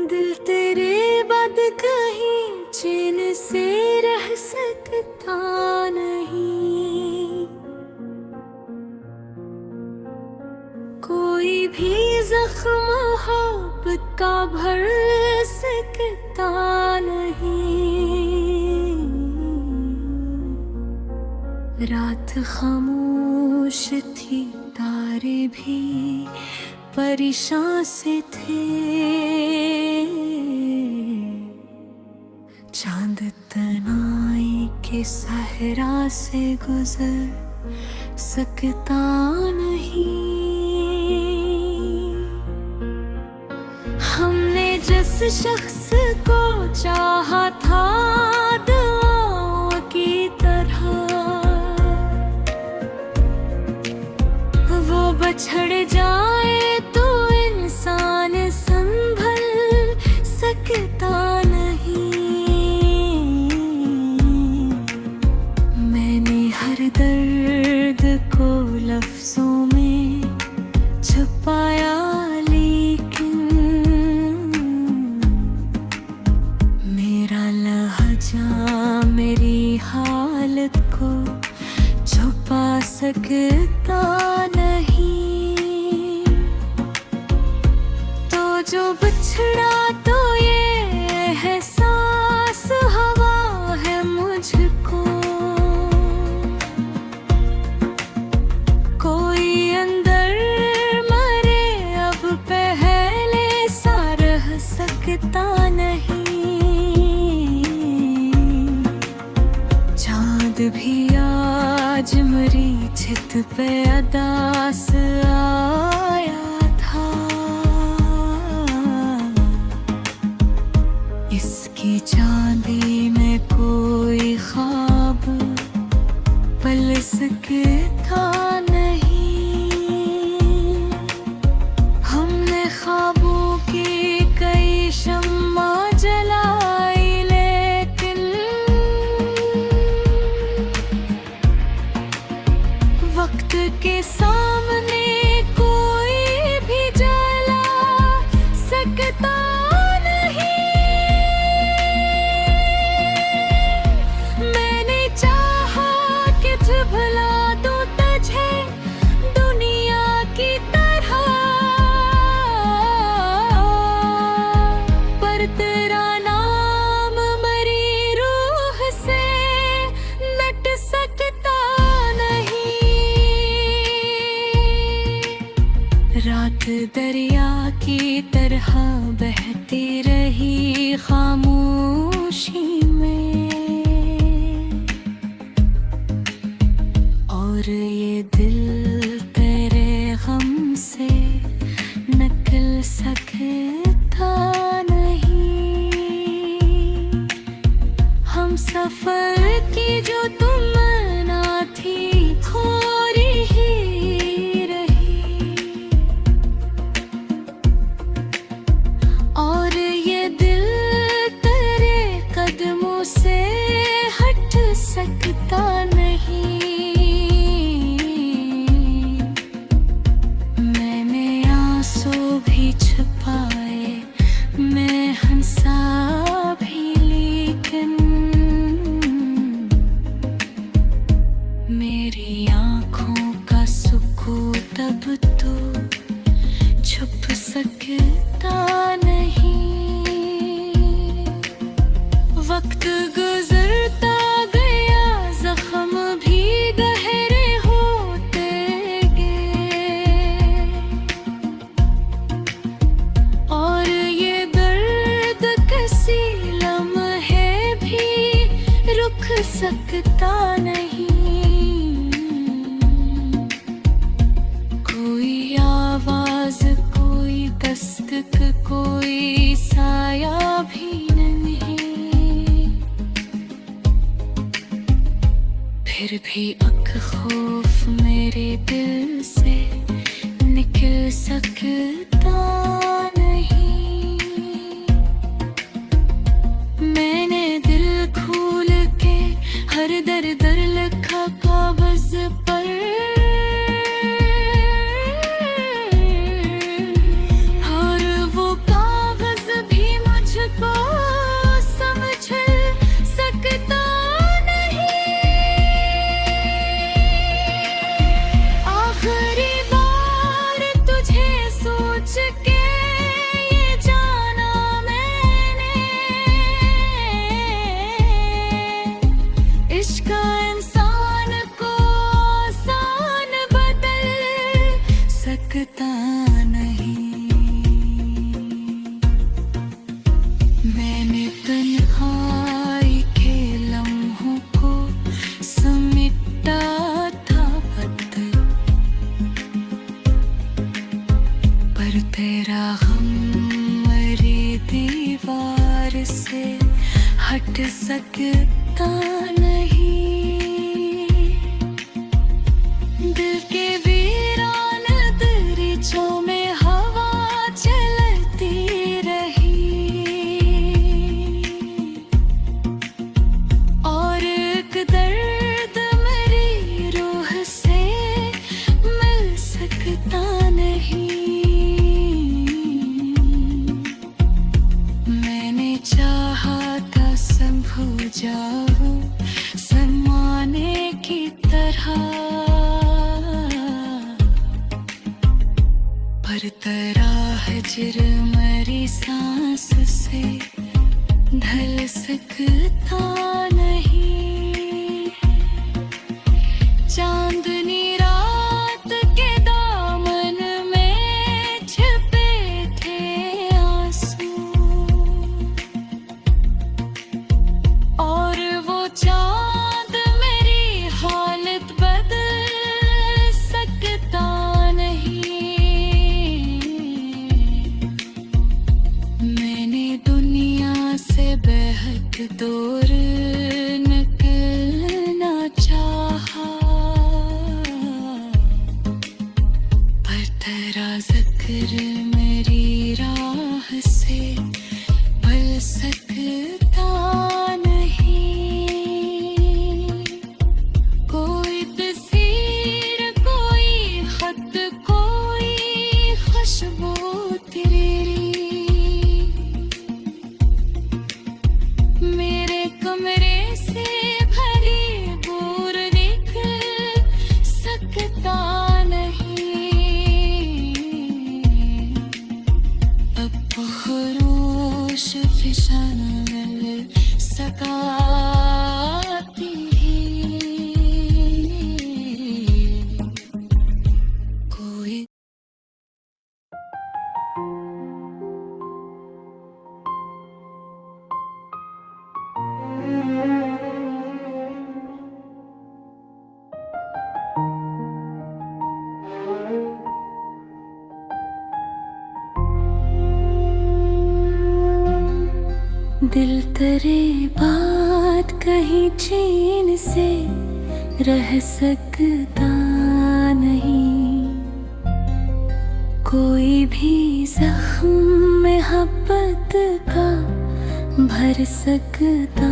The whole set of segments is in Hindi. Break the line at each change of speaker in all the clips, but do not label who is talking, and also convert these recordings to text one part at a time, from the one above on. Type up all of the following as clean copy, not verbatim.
दिल तेरे बद कहीं चैन से रह सकता नहीं। कोई भी जख्म मोहब्बत का भर सकता नहीं। रात खामोश थी, तारे भी परेशान से थे। चांद तनाई के सहरा से गुजर सकता नहीं। हमने जिस शख्स को चाहा था दुआओं की तरह, वो बछड़ जाए तो इंसान संभल सकता नहीं। मैंने हर दर्द को लफ्जों में छुपाया, लेकिन मेरा लहजा मेरी हालत को छुपा सकता नहीं। तो जो बिछड़ा तो ये एहसास हवा है मुझको। कोई अंदर मरे अब पहले सा रह सकता नहीं। चांद भी आज मरी छित पे अदास आया था। इसकी चांदी में कोई ख्वाब पल सकता नहीं। हमने ख्वाबों की कई शम्मा जलाई, लेकिन वक्त के सामने कोई भी जला सकता नहीं। मैंने चाहा कि भुला दूं तुझे दुनिया की तरह, पर तेरा नाम मरी रूह से मिट सकता नहीं। रात दरिया की तरह बहती रही खामोशी में, और ये दिल तेरे गम से निकल सकता नहीं। हम सफर की जो तमन्ना थी खोरी ही रही, और ये दिल तेरे कदमों से हट सकता नहीं। मैंने आंसू भी छुपाए, मैं हंसा भी, लेकिन मेरी आंखों का सुकून तब तो छुप सकता नहीं। वक्त गुजरता गया, जख्म भी गहरे होते गए, और ये दर्द किसी लम्हे भी रुक सकता नहीं। कोई आवाज, कोई दस्तक, कोई साया भी नहीं। फिर भी अक खौफ मेरे दिल से निकल सकता नहीं। मैंने दिल खोल के हर दर दर लिखा कागज पर, और वो कागज भी सकता नहीं। मैंने तन्हाई के लम्हों को समेटा था पत्थर पर, तेरा गम मेरी दीवार से हट सकता नहीं। दिल के वीरान दरीचों में हवा चलती रही और एक दर्द मेरी रूह से मिल सकता नहीं। मैंने चाहा था संभू जाऊं सनमाने की तरह, पर तेरा हिज्र मेरी सांस से ढल सकता नहीं। चांदनी रात के दामन में छिपे थे आंसू और वो चांद मेरी हालत बदल सकता नहीं। मैंने दुनिया से बेहद दूर निकलना चाहा, पर तेरा जिक्र मेरी राह से भूल सकता नहीं। कोई तस्वीर, कोई खत, कोई खुशबू तेरी मेरे कमरे से भरी दूर निकल सकता नहीं। अब खरोश फिशन मिल सकाती कोई। दिल तेरे बात कहीं चैन से रह सकता नहीं। कोई भी जख्म मोहब्बत का भर सकता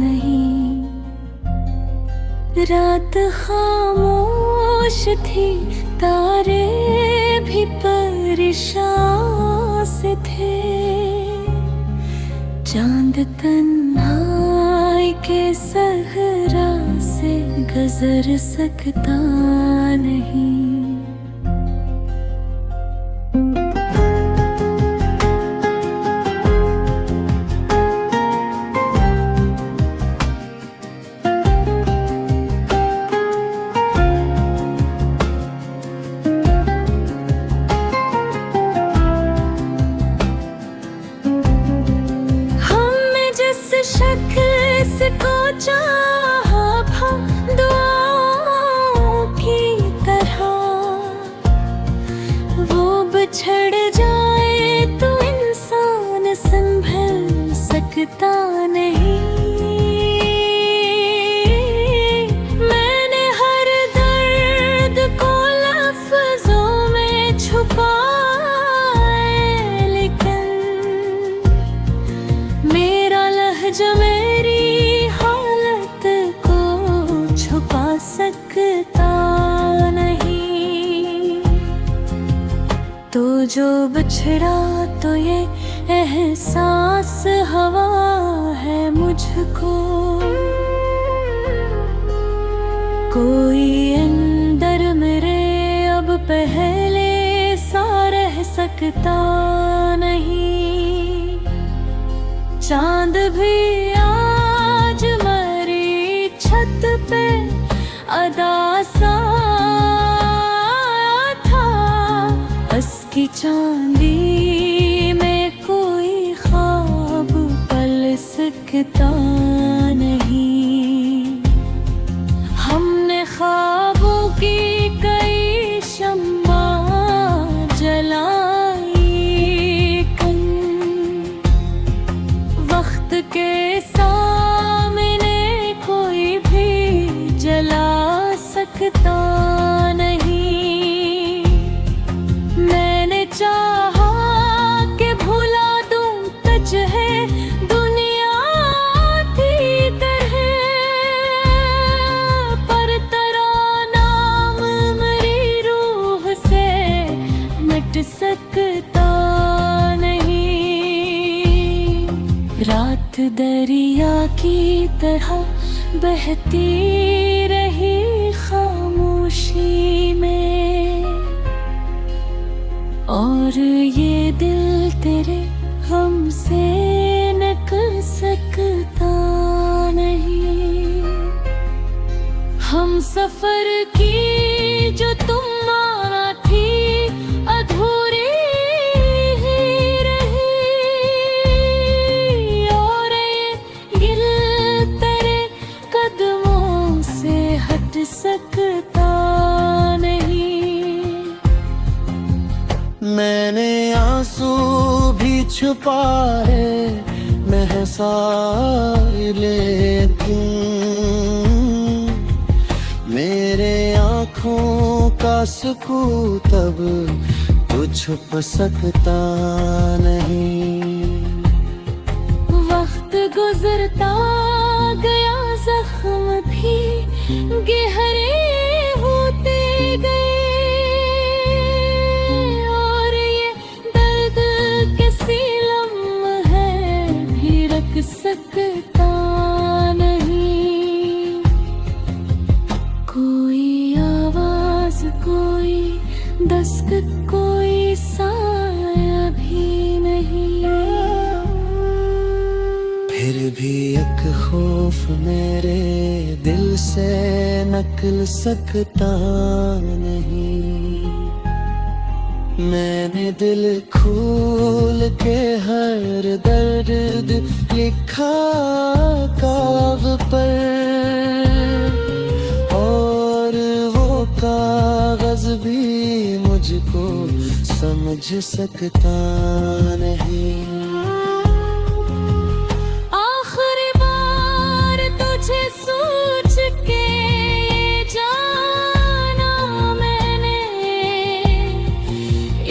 नहीं। रात खामोश थी, तारे भी परेशान से थे। चांद तन्हाई के सहरा से गुजर सकता नहीं। शक्ल से को चाहा था दुआओं की तरह, वो बिछड़ जाए तो इंसान संभल सकता नहीं। मैंने हर दर्द को लफ्जों में छुपाए, लेकिन मेरा लहजा मेरी हालत को छुपा सकता नहीं। तो जो बिछड़ा तो ये एहसास हवा है मुझको, कोई अंदर मेरे अब पहले सा रह सकता नहीं। चांद भी आज मेरी छत पे अदा सा था, चांदी में कोई ख्वाब पल सकता नहीं। हमने ख्वाबों की कई शम्मा जलाई, कन वक्त के सामने कोई भी जला सकता नहीं। मैंने चाहा कि भुला दूं तुझे दुनिया की तरह, पर तेरा नाम मेरी रूह से मिट सकता नहीं। रात दरिया की तरह बहती रही खामोशी में, और ये दिल तेरे गम से निकल सकता नहीं। हम सफर की जो तुम माना थी अधूरी ही रही, और ये दिल तेरे कदमों से हट सकता नहीं।
मैंने आंसू भी छुपाए महसाए, लेकिन मेरे आँखों का सुकून तब तो छुप सकता नहीं।
वक्त गुजरता गया, जख्म भी गहरे होते गए, और ये दर्द किसी लम्हे भी रख सकता नहीं। कोई आवाज, कोई दस्तक, कोई साया भी नहीं।
फिर भी एक खौफ मेरे दिल से निकल सकता नहीं। मैंने दिल खोल के हर दर्द लिखा कागज पर, और वो कागज भी मुझको समझ सकता नहीं।
आखिरी बार तुझे सोच के ये जाना मैंने,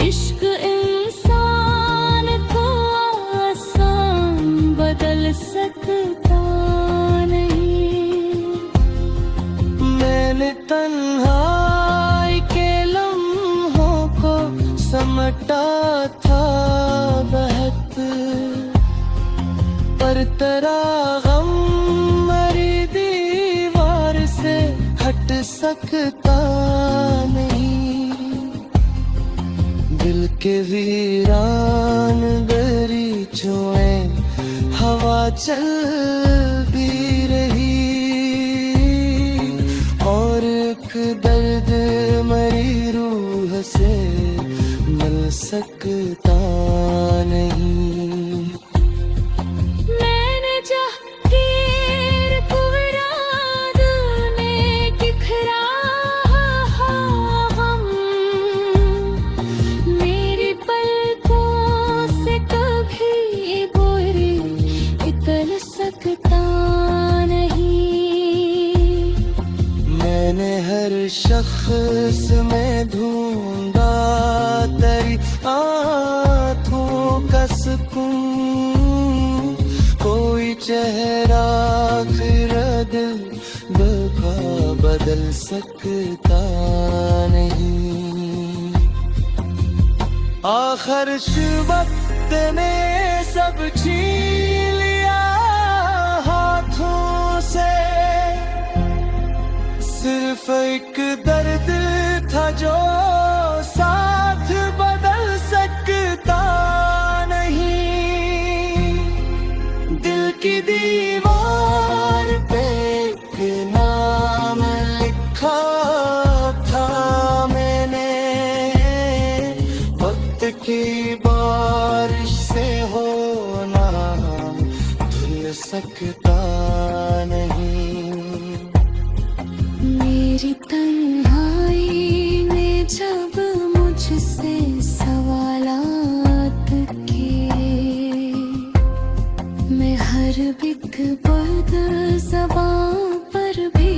इश्क इंसान को आसान बदल सकता नहीं।
मैंने तन्हाई के लम्हों को समटा था बहुत, पर तेरा गम मेरी दीवार से हट सकता नहीं। दिल के वीरान दरीचों हवा चल भी रही, और एक दर्द मेरी रूह से मिल सकता नहीं।
मैंने जहांगीर को विराद में बिखरा हम, मेरी पलकों से कभी बोरी इतर सकता नहीं।
मैंने हर शख्स में ढूंढा तेरी आँखों का सुकून, कोई चेहरा फिर दिल का बदल सकता नहीं। आखिर वक्त ने सब छीन लिया हाथों से, सिर्फ एक दर्द था जो साथ बदल सकता नहीं। दिल की दीवार पे एक नाम लिखा था मैंने, वक्त की बारिश से होना धुल सकता नहीं।
मेरी तन्हाई में जब मुझसे सवालात किए, मैं हर बिक बद ज़बां पर भी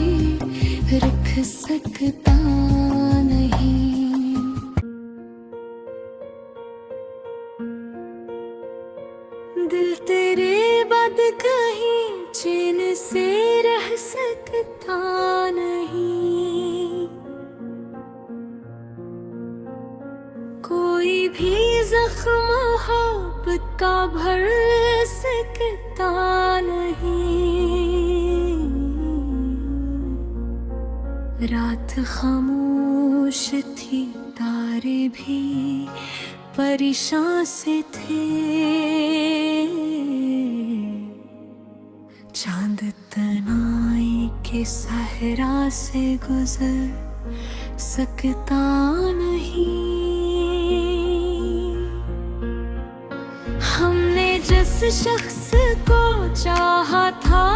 रख सकता नहीं। दिल तेरे बद कहीं चैन से रह सकता नहीं। कोई भी जख्म मोहब्बत का भर सकता नहीं। रात खामोश थी, तारे भी परेशान से थे। चांद तनाई के सहरा से गुजर सकता नहीं। हमने जिस शख्स को चाहा था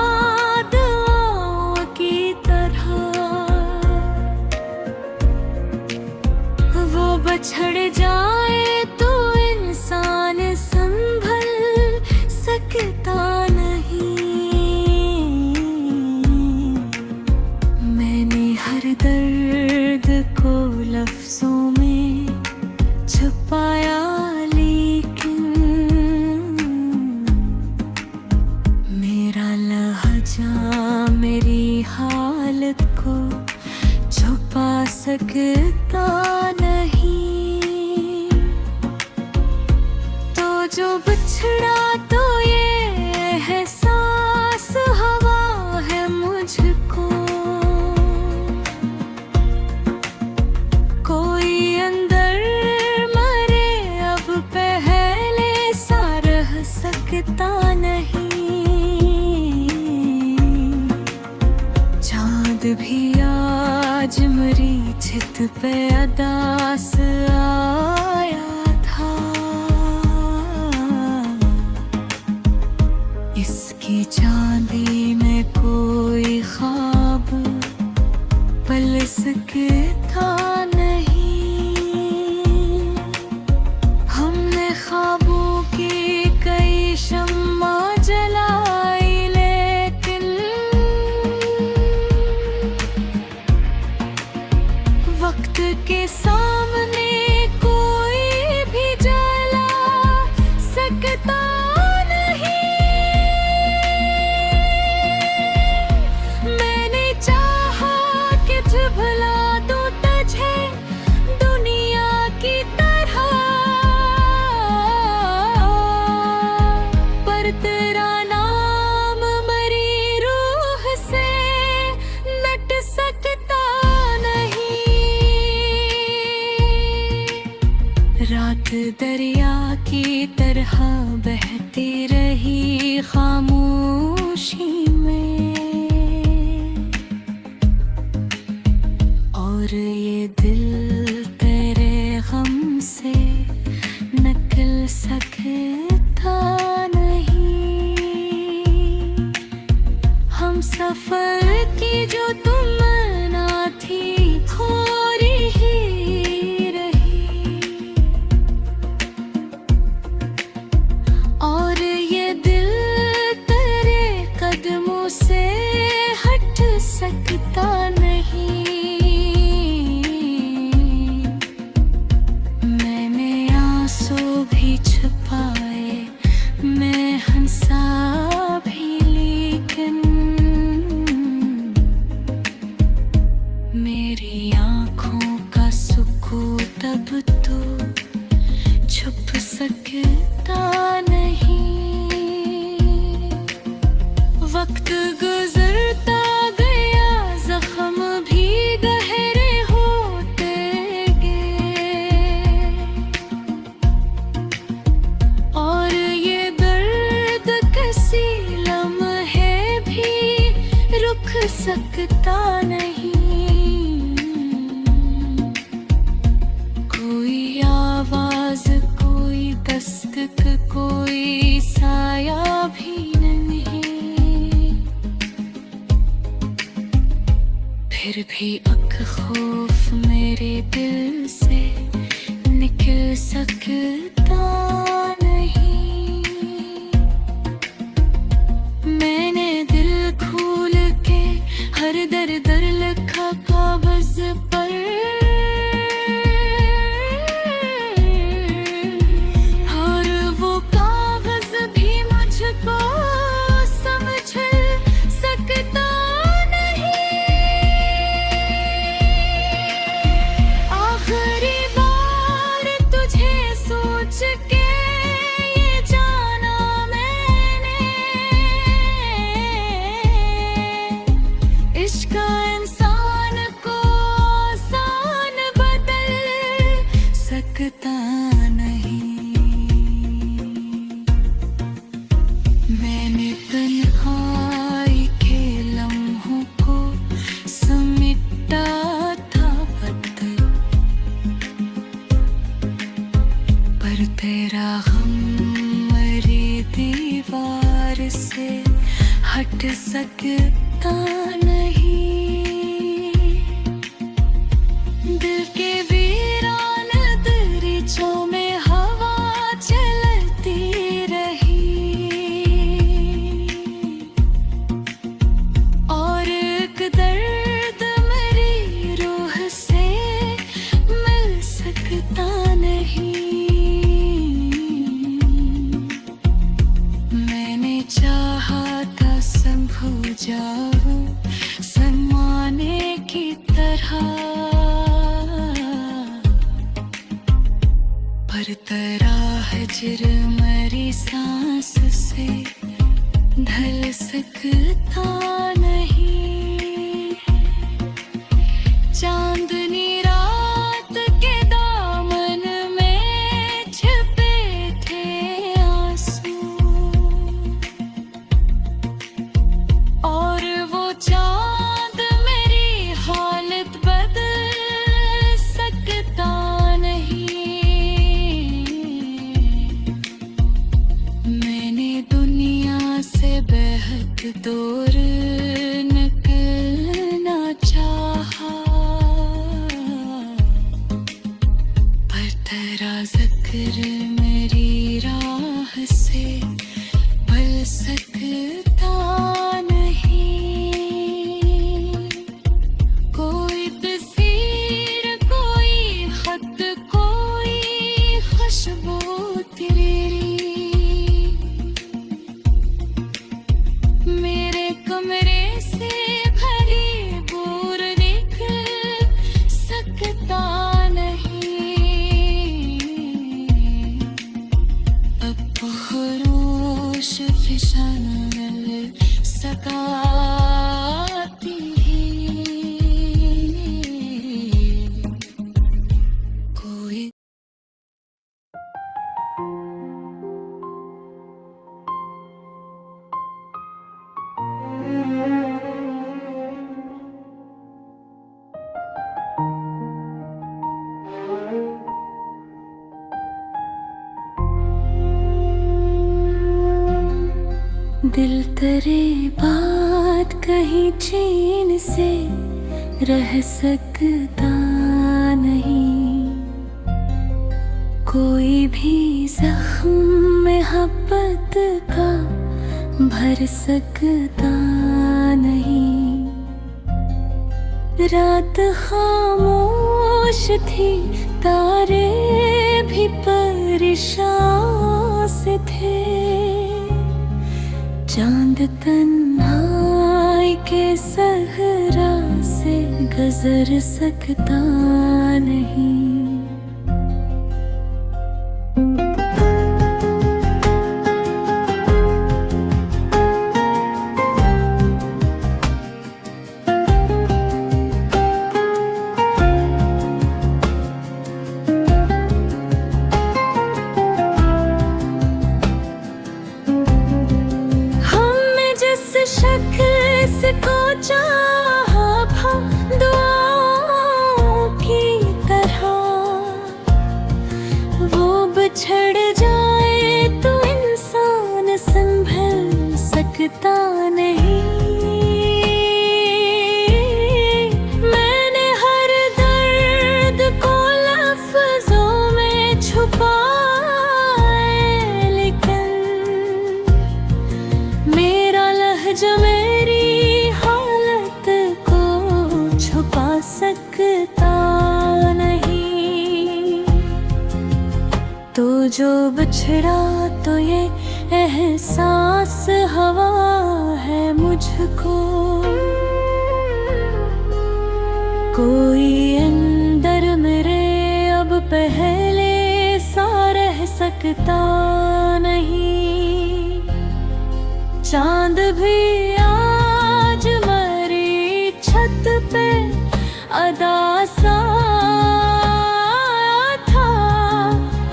दुआओं की तरह, वो बछड़ जाए तो इंसान संभल सकता नहीं। मैंने हर दर्द को लफ्जों में छुपाया, लेकिन मेरा लहजा मेरी हालत को छुपा सकता नहीं। तो जो बिछड़ा तो ये एहसास हवा है मुझको। कोई अंदर मरे अब पहले सा रह सकता नहीं। चांद भी आज मेरी छित पे अदास आया था। इसकी चांदी में कोई ख्वाब पल सकता नहीं। हमने ख्वाबों की कई शम्मा जलाई, लेकिन वक्त के सामने कोई भी जला सकता नहीं। मैंने चाहा कि भुला दूं तुझे दुनिया की तरह, पर तेरा नाम मरी रूह से मिट सकता नहीं। रात दरिया की तरह बहती रही खामोशी में, और ये दिल तेरे गम से निकल सकता नहीं। हम सफर की जो तमन्ना थी खोरी ही रही, और ये दिल तेरे कदमों से हट सकता नहीं। मैंने आंसू भी छुपाए, मैं हंसा भी, लेकिन मेरी आँखों का सुकून तब तो छुप सकता नहीं। वक्त गुजरता गया, जख्म भी गहरे होते गए, और ये दर्द किसी लम्हे भी रुक सकता नहीं। कोई आवाज को फिर भी अक खौफ मेरे दिल से निकल सकता नहीं। मैंने दिल खोल के हर दर दर लिखा कागज पर, और वो कागज भी मुझको समझ सकता नहीं। आखिरी बार तुझे सोच के ये जाना मैंने, इश्क इंसान को आसान बदल सकता नहीं। मैंने तन्हाई के लम्हों को समेटा था बदल, पर तेरा गम मेरी दीवार से हट सकता नहीं। दिल के वीरान दरीचों में हवा चलती रही, और एक दर्द मेरी रूह से मिल सकता नहीं। मैंने चाहा था संभू जाऊं सनमाने की तरह, पर तेरा हिज्र मेरी सांस से ढल सकता नहीं। चांदनी रात के दामन में छिपे थे आंसू, और वो चांद मेरी हालत बदल सकता नहीं। मैंने दुनिया से बेहद दूर निकलना चाहा, पर तेरा जिक्र मेरी राह से भूल सकता नहीं। कोई तस्वीर, कोई खत, कोई खुशबू तेरी मेरे कमरे से भरी दूर निकल सकता नहीं। अब खरोश फिशन मिल सकाती कोई। दिल तेरे बात कहीं चैन से रह सकता नहीं। कोई भी जख्म मोहब्बत का भर सकता नहीं। रात खामोश थी, तारे भी परेशान से थे। चांद तन्हाई के सहरा से गुजर सकता नहीं। शक्ल से को चाहा था दुआओं की तरह, वो बिछड़ जाए तो इंसान संभल सकता नहीं। जो बिछड़ा तो ये एहसास हवा है मुझको, कोई अंदर मेरे अब पहले सा रह सकता नहीं। चांद भी आज मरी छत पे अदा सा था,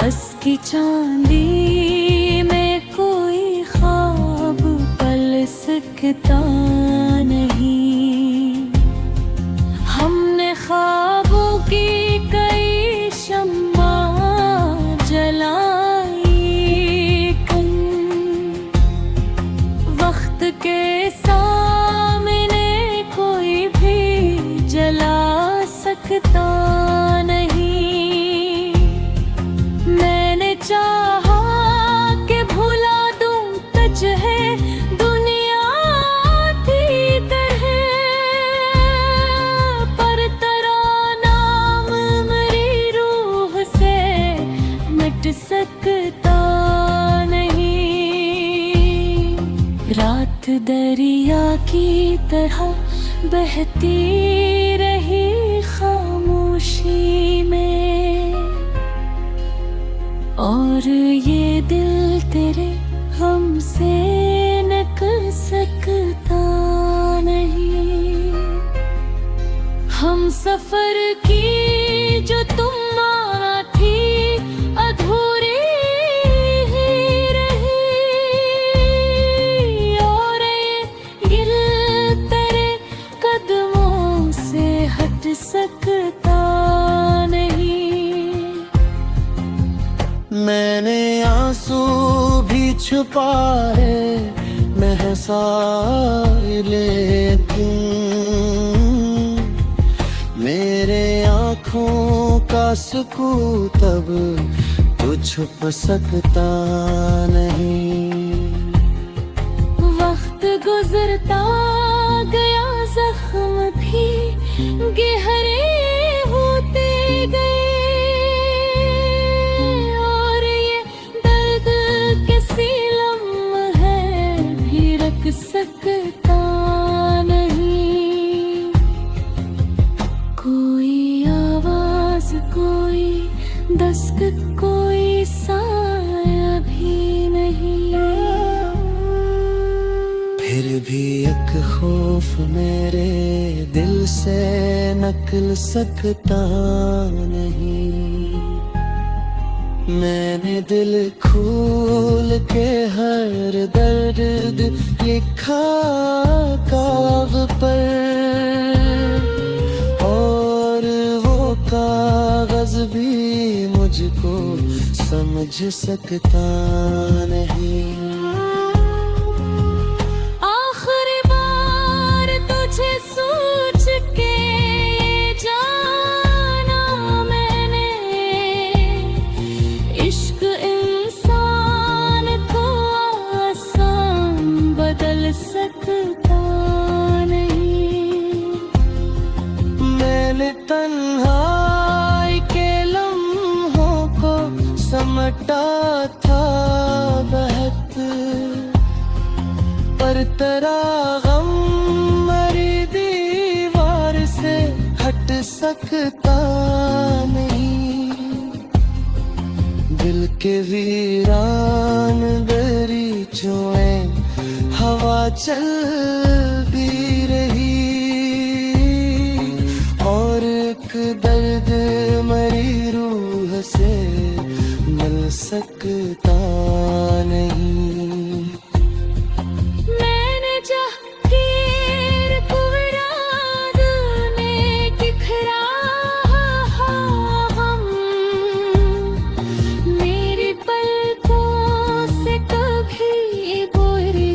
उसकी चांदी में कोई ख्वाब पल सकता नहीं। हमने ख्वाबों की कई शम्मा जलाई, वक्त के सामने कोई भी जला सकता नहीं। मैंने चाहा कि भुला दूं तुझे दुनिया की तरह, पर तेरा नाम मेरी रूह से मिट सकता नहीं। रात दरिया की तरह बहती रही खामोशी में, और ये दिल तेरे गम से निकल सकता नहीं। हम सफर की जो तुम माना थी अधूरी ही रही, और ये गिल तेरे कदमों से हट सकता नहीं।
मैंने आंसू भी छुपाए महसाए, लेकिन मेरे आँखों का सुकून तब तो छुप सकता नहीं।
वक्त गुजरता गया, जख्म भी गहरे होते गए, और ये दर्द किसी लम्हे भी रख सकता नहीं। कोई आवाज, कोई दस्तक, कोई साया भी नहीं।
फिर भी एक खौफ मेरे दिल से निकल सकता नहीं। मैंने दिल खोल के हर दर्द लिखा कागज पर, और वो कागज भी मुझको समझ सकता नहीं।
आखिरी बार तुझे सोच के ये जाना मैंने, इश्क इंसान को आसान बदल सकता नहीं।
मैंने तन्हाई के लम्हों को समटा था बहत, पर तेरा गम मेरी दीवार से हट सकता नहीं। दिल के वीरान दरीचों हवा चलती रही, और एक दर्द मेरी रूह से मिल सकता नहीं।
मैंने जहांगीर को रात में दिखरा हम, मेरी पलकों से कभी बोरी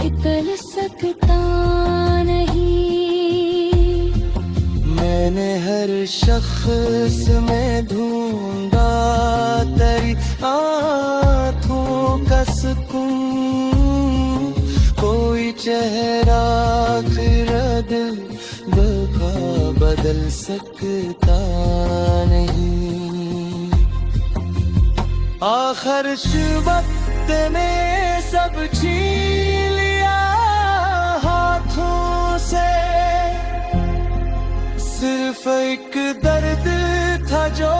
निकल सकता नहीं।
मैंने हर शख्स में ढूंढा तेरी आँखों का सुकून, कोई चेहरा फिर दिल का बदल सकता नहीं। आखिर वक्त ने सब छीन लिया हाथों से, सिर्फ एक दर्द था जो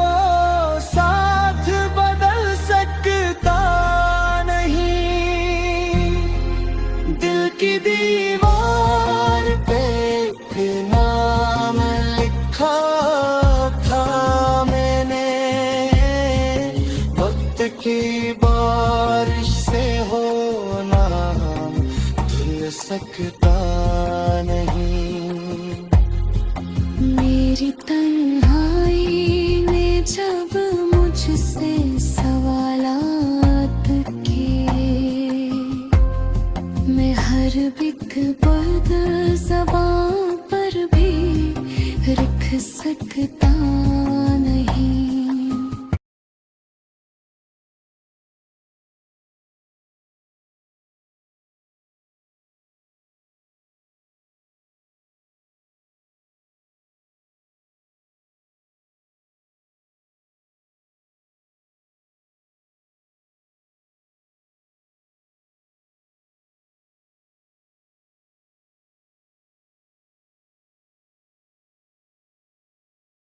साथ बदल सकता नहीं। दिल की दीवार पे एक नाम लिखा था मैंने, वक्त की बारिश से होना धुल सकता नहीं।
मेरी